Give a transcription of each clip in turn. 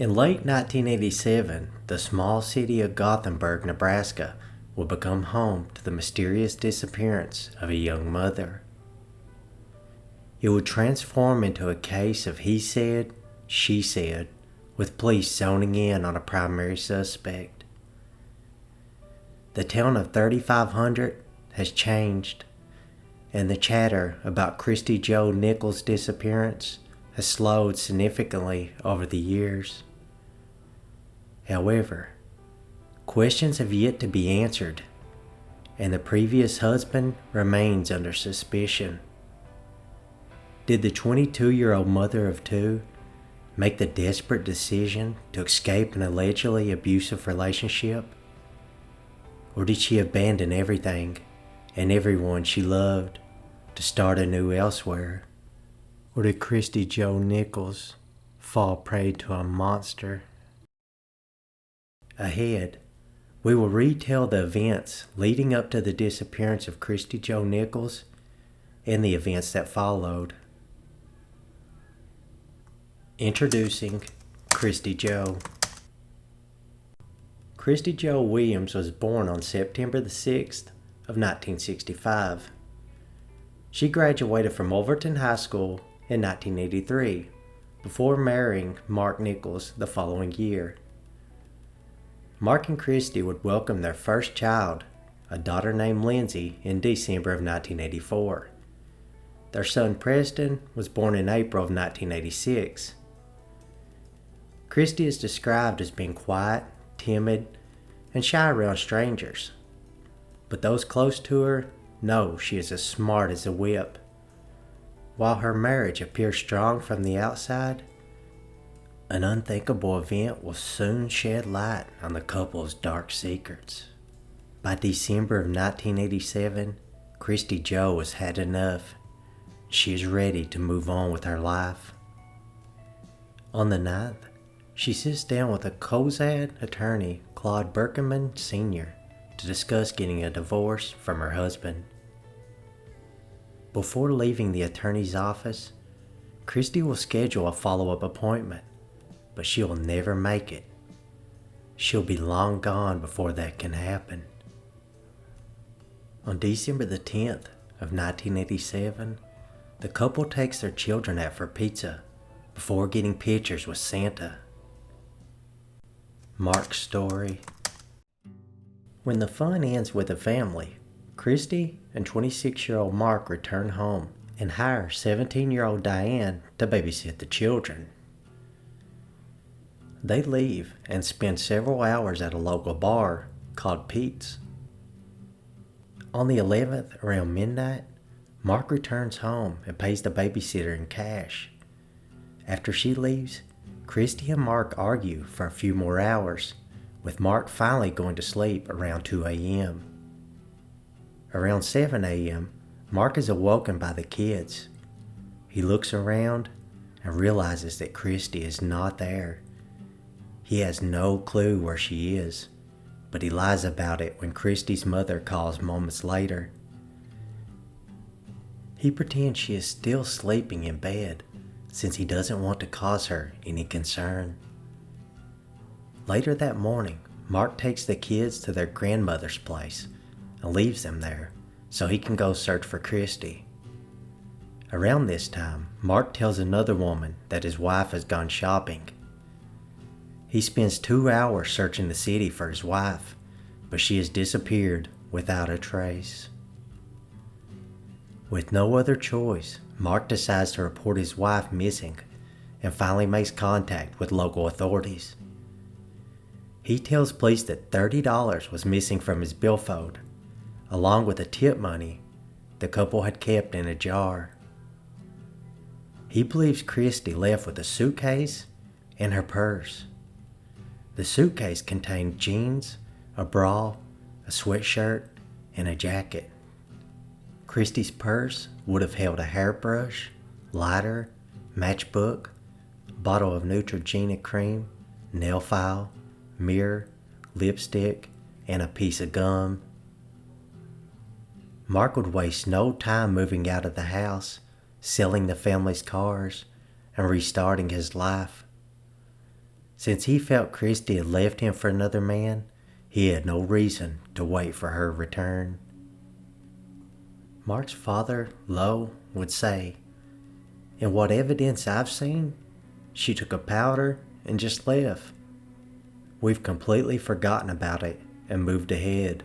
In late 1987, the small city of Gothenburg, Nebraska, would become home to the mysterious disappearance of a young mother. It would transform into a case of he said, she said, with police zoning in on a primary suspect. The town of 3,500 has changed, and the chatter about Christi Jo Nichols' disappearance has slowed significantly over the years. However, questions have yet to be answered, and the previous husband remains under suspicion. Did the 22-year-old mother of two make the desperate decision to escape an allegedly abusive relationship? Or did she abandon everything and everyone she loved to start anew elsewhere? Or did Christi Jo Nichols fall prey to a monster? Ahead, we will retell the events leading up to the disappearance of Christi Jo Nichols and the events that followed. Introducing Christi Jo. Christi Jo Williams was born on September the 6th of 1965. She graduated from Overton High School in 1983 before marrying Mark Nichols the following year. Mark and Christi would welcome their first child, a daughter named Lindsay, in December of 1984. Their son Preston was born in April of 1986. Christi is described as being quiet, timid, and shy around strangers. But those close to her know she is as smart as a whip. While her marriage appears strong from the outside, an unthinkable event will soon shed light on the couple's dark secrets. By December of 1987, Christi Jo has had enough. She is ready to move on with her life. On the 9th, she sits down with a Cozad attorney, Claude Berkeman Sr., to discuss getting a divorce from her husband. Before leaving the attorney's office, Christi will schedule a follow-up appointment, but she'll never make it. She'll be long gone before that can happen. On December the 10th of 1987, the couple takes their children out for pizza before getting pictures with Santa. Mark's story. When the fun ends with the family, Christi and 26-year-old Mark return home and hire 17-year-old Diane to babysit the children. They leave and spend several hours at a local bar called Pete's. On the 11th, around midnight, Mark returns home and pays the babysitter in cash. After she leaves, Christi and Mark argue for a few more hours, with Mark finally going to sleep around 2 a.m. Around 7 a.m., Mark is awoken by the kids. He looks around and realizes that Christi is not there. He has no clue where she is, but he lies about it when Christi's mother calls moments later. He pretends she is still sleeping in bed, since he doesn't want to cause her any concern. Later that morning, Mark takes the kids to their grandmother's place and leaves them there so he can go search for Christi. Around this time, Mark tells another woman that his wife has gone shopping. He spends 2 hours searching the city for his wife, but she has disappeared without a trace. With no other choice, Mark decides to report his wife missing and finally makes contact with local authorities. He tells police that $30 was missing from his billfold, along with the tip money the couple had kept in a jar. He believes Christi left with a suitcase and her purse. The suitcase contained jeans, a bra, a sweatshirt, and a jacket. Christi's purse would have held a hairbrush, lighter, matchbook, bottle of Neutrogena cream, nail file, mirror, lipstick, and a piece of gum. Mark would waste no time moving out of the house, selling the family's cars, and restarting his life. Since he felt Christi had left him for another man, he had no reason to wait for her return. Mark's father, Lowe, would say, "In what evidence I've seen, she took a powder and just left. We've completely forgotten about it and moved ahead."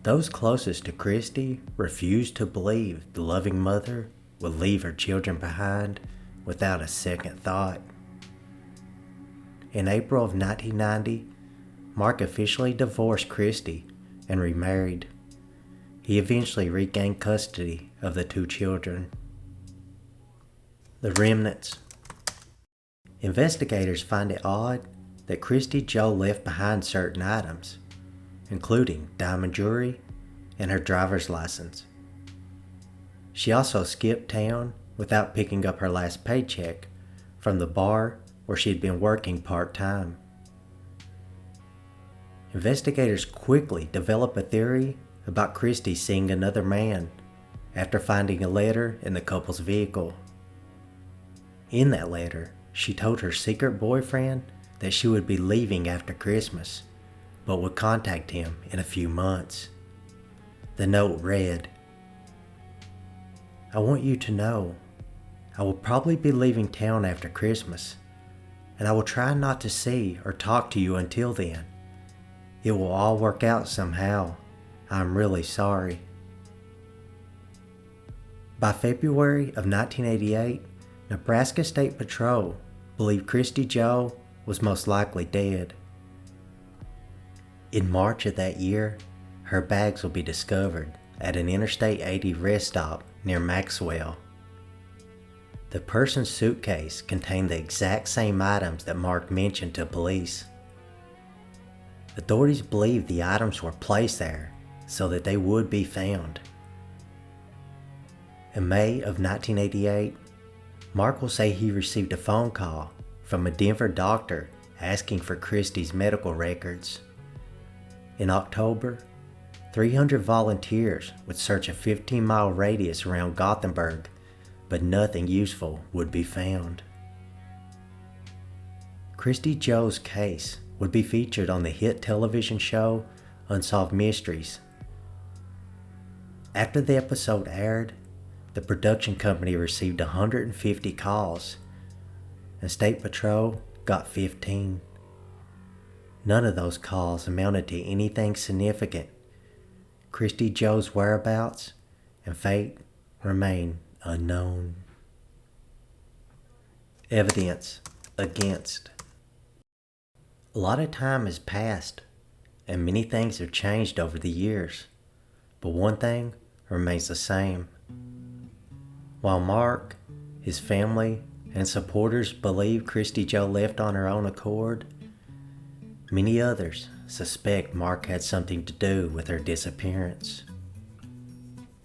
Those closest to Christi refused to believe the loving mother would leave her children behind without a second thought. In April of 1990, Mark officially divorced Christi and remarried. He eventually regained custody of the two children. The remnants. Investigators find it odd that Christi Jo left behind certain items, including diamond jewelry and her driver's license. She also skipped town without picking up her last paycheck from the bar where she had been working part-time. Investigators quickly develop a theory about Christi seeing another man after finding a letter in the couple's vehicle. In that letter, she told her secret boyfriend that she would be leaving after Christmas, but would contact him in a few months. The note read, "I want you to know I will probably be leaving town after Christmas, and I will try not to see or talk to you until then. It will all work out somehow. I'm really sorry." By February of 1988, Nebraska State Patrol believed Christi Jo was most likely dead. In March of that year, her bags will be discovered at an Interstate 80 rest stop near Maxwell. The person's suitcase contained the exact same items that Mark mentioned to police. Authorities believe the items were placed there so that they would be found. In May of 1988, Mark will say he received a phone call from a Denver doctor asking for Christi's medical records. In October, 300 volunteers would search a 15-mile radius around Gothenburg, but nothing useful would be found. Christi Jo's case would be featured on the hit television show Unsolved Mysteries. After the episode aired, the production company received 150 calls, and State Patrol got 15. None of those calls amounted to anything significant. Christi Jo's whereabouts and fate remain unknown. Evidence against. A lot of time has passed, and many things have changed over the years, but one thing remains the same. While Mark, his family, and supporters believe Christi Jo left on her own accord, many others suspect Mark had something to do with her disappearance.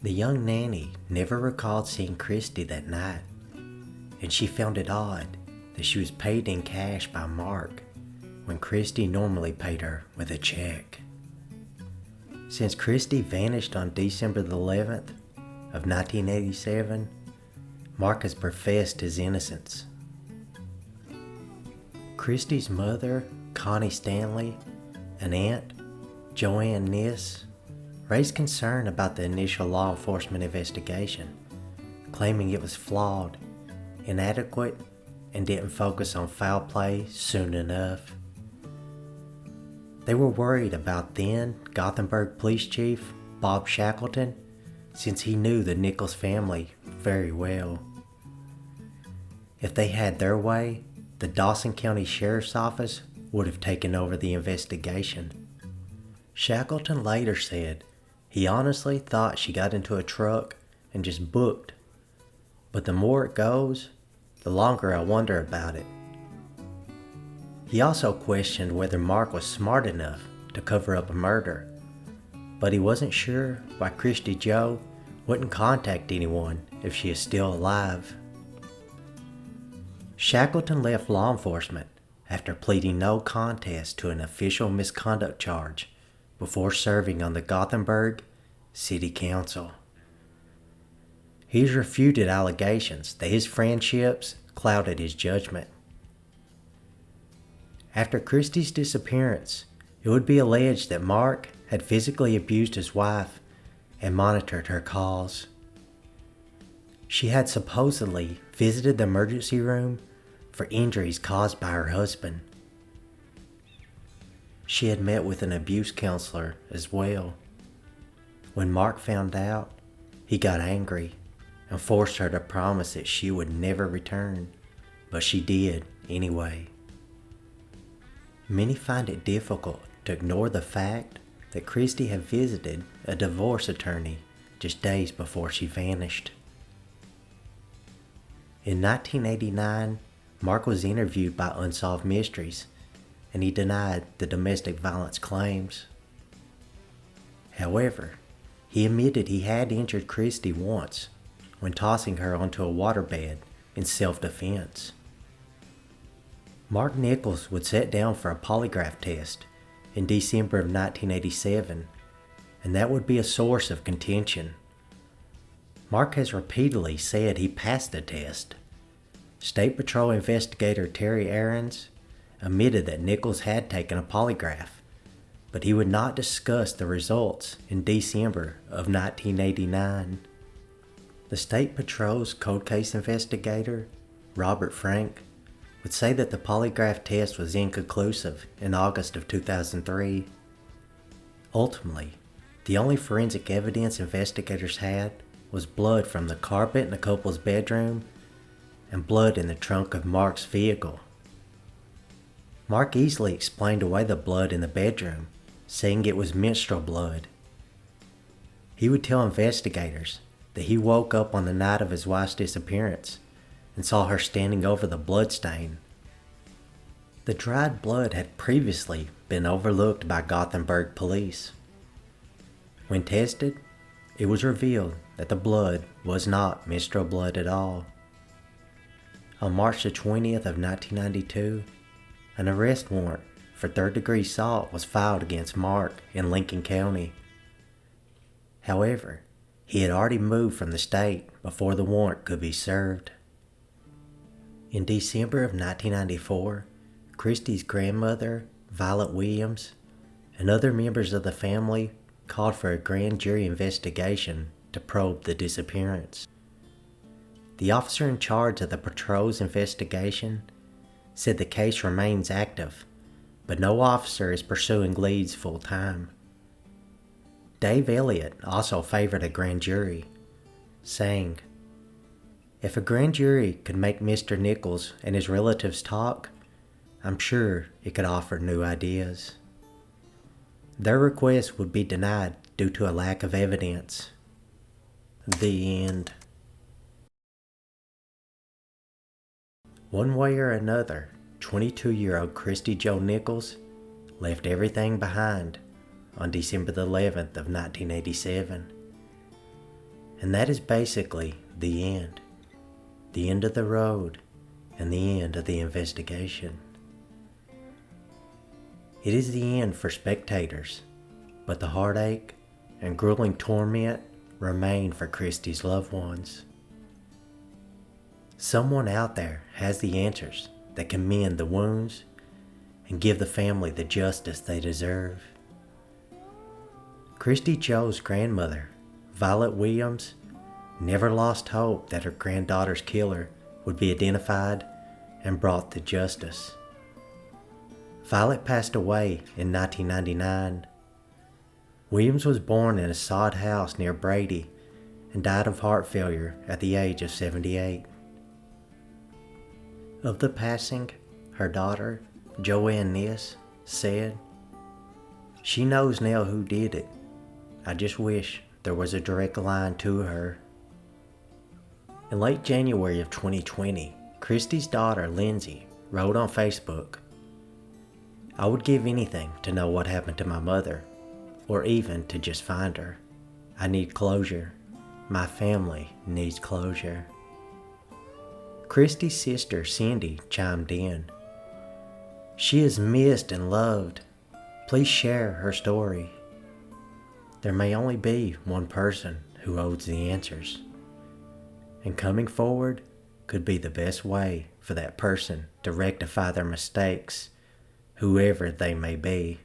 The young nanny never recalled seeing Christi that night, and she found it odd that she was paid in cash by Mark when Christi normally paid her with a check. Since Christi vanished on December the 11th of 1987, Mark has professed his innocence. Christi's mother, Connie Stanley, and aunt, Joanne Niss, raised concern about the initial law enforcement investigation, claiming it was flawed, inadequate, and didn't focus on foul play soon enough. They were worried about then Gothenburg Police Chief Bob Shackleton, since he knew the Nichols family very well. If they had their way, the Dawson County Sheriff's Office would have taken over the investigation. Shackleton later said he honestly thought she got into a truck and just booked, but the more it goes, the longer I wonder about it. He also questioned whether Mark was smart enough to cover up a murder, but he wasn't sure why Christi Jo wouldn't contact anyone if she is still alive. Shackleton left law enforcement after pleading no contest to an official misconduct charge before serving on the Gothenburg City Council. He's refuted allegations that his friendships clouded his judgment. After Christi's disappearance, it would be alleged that Mark had physically abused his wife and monitored her calls. She had supposedly visited the emergency room for injuries caused by her husband. She had met with an abuse counselor as well. When Mark found out, he got angry and forced her to promise that she would never return, but she did anyway. Many find it difficult to ignore the fact that Christi had visited a divorce attorney just days before she vanished. In 1989, Mark was interviewed by Unsolved Mysteries, and he denied the domestic violence claims. However, he admitted he had injured Christi once when tossing her onto a waterbed in self-defense. Mark Nichols would sit down for a polygraph test in December of 1987, and that would be a source of contention. Mark has repeatedly said he passed the test. State Patrol investigator Terry Aarons admitted that Nichols had taken a polygraph, but he would not discuss the results in December of 1989. The State Patrol's cold case investigator, Robert Frank, would say that the polygraph test was inconclusive in August of 2003. Ultimately, the only forensic evidence investigators had was blood from the carpet in the couple's bedroom and blood in the trunk of Mark's vehicle. Mark easily explained away the blood in the bedroom, saying it was menstrual blood. He would tell investigators that he woke up on the night of his wife's disappearance and saw her standing over the blood stain. The dried blood had previously been overlooked by Gothenburg police. When tested, it was revealed that the blood was not menstrual blood at all. On March the 20th of 1992, an arrest warrant for third-degree assault was filed against Mark in Lincoln County. However, he had already moved from the state before the warrant could be served. In December of 1994, Christi's grandmother, Violet Williams, and other members of the family called for a grand jury investigation to probe the disappearance. The officer in charge of the patrol's investigation said the case remains active, but no officer is pursuing leads full-time. Dave Elliott also favored a grand jury, saying, "If a grand jury could make Mr. Nichols and his relatives talk, I'm sure it could offer new ideas." Their request would be denied due to a lack of evidence. The end. One way or another, 22-year-old Christi Jo Nichols left everything behind on December the 11th of 1987. And that is basically the end. The end of the road and the end of the investigation. It is the end for spectators, but the heartache and grueling torment remain for Christi's loved ones. Someone out there has the answers that can mend the wounds and give the family the justice they deserve. Christi Jo's grandmother, Violet Williams, never lost hope that her granddaughter's killer would be identified and brought to justice. Violet passed away in 1999. Williams was born in a sod house near Brady and died of heart failure at the age of 78. Of the passing, her daughter, Joanne Ness, said, "She knows now who did it. I just wish there was a direct line to her." In late January of 2020, Christi's daughter, Lindsay, wrote on Facebook, "I would give anything to know what happened to my mother, or even to just find her. I need closure. My family needs closure." Christi's sister, Cindy, chimed in, "She is missed and loved. Please share her story. There may only be one person who holds the answers, and coming forward could be the best way for that person to rectify their mistakes whoever they may be.